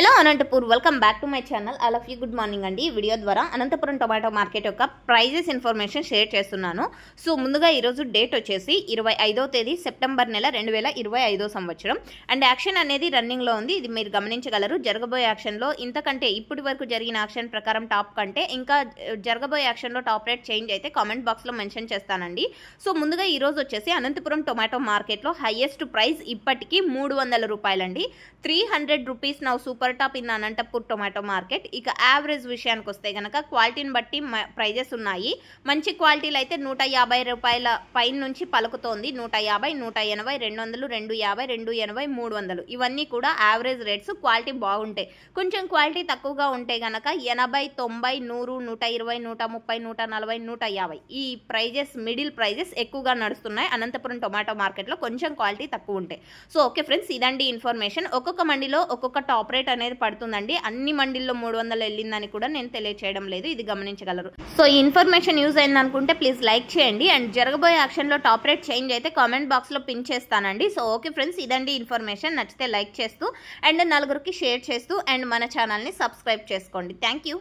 Hello Anantapur, welcome back to my channel. All of you good morning అండి. ఈ video ద్వారా Anantapuram tomato market యొక్క prices information share చేస్తున్నాను. So ముందుగా ఈరోజు డేట్ వచ్చేసి 25వ తేదీ సెప్టెంబర్ నెల 2025 సంవత్సరం. అండ్ యాక్షన్ అనేది రన్నింగ్లో ఉంది. ఇది మీరు గమనించగలరు. జరగబోయే యాక్షన్లో ఇంతకంటే ఇప్పటి వరకు జరిగిన యాక్షన్ ప్రకారం టాప్ కంటే ఇంకా జరగబోయే యాక్షన్లో టాప్ రేట్ చేంజ్ అయితే కామెంట్ బాక్స్లో మెన్షన్ చేస్తానండి. సో ముందుగా ఈరోజు వచ్చేసి అనంతపురం టొమాటో మార్కెట్లో హైయెస్ట్ ప్రైస్ ఇప్పటికీ 300 రూపాయలండి. 300 rupees now super top in Anantapur tomato market. ఇక యావరేజ్ విషయానికి వస్తే కనుక క్వాలిటీని బట్టి ప్రైజెస్ ఉన్నాయి. మంచి క్వాలిటీలు అయితే 150 రూపాయల పైన నుంచి పలుకుతోంది. 150, 180, 200, 250, 280, 300 ఇవన్నీ కూడా యావరేజ్ రేట్స్. క్వాలిటీ బాగుంటాయి. కొంచెం క్వాలిటీ తక్కువగా ఉంటే కనుక 80, 90, 100, 120, 130, 140, 150 ఈ ప్రైజెస్ మిడిల్ ప్రైజెస్ ఎక్కువగా నడుస్తున్నాయి అనంతపురం టొమాటో మార్కెట్లో. కొంచెం క్వాలిటీ తక్కువ ఉంటాయి. సో ఓకే ఫ్రెండ్స్, ఇదండి ఇన్ఫర్మేషన్. ఒక్కొక్క మండిలో ఒక్కొక్క టాప్ రేట్ అనేది పడుతుందండి. అన్ని మండీల్లో 300 వెళ్ళిందని కూడా నేను తెలియచేయడం లేదు, ఇది గమనించగలరు. సో ఈ ఇన్ఫర్మేషన్ యూజ్ అయింది అనుకుంటే ప్లీజ్ లైక్ చేయండి. అండ్ జరగబోయే యాక్షన్లో టాప్ రేట్ చేంజ్ అయితే కామెంట్ బాక్స్లో పిన్ చేస్తానండి. సో ఓకే ఫ్రెండ్స్, ఇదండి ఇన్ఫర్మేషన్. నచ్చితే లైక్ చేస్తూ అండ్ నలుగురికి షేర్ చేస్తూ అండ్ మన ఛానల్ని సబ్స్క్రైబ్ చేసుకోండి. Thank you.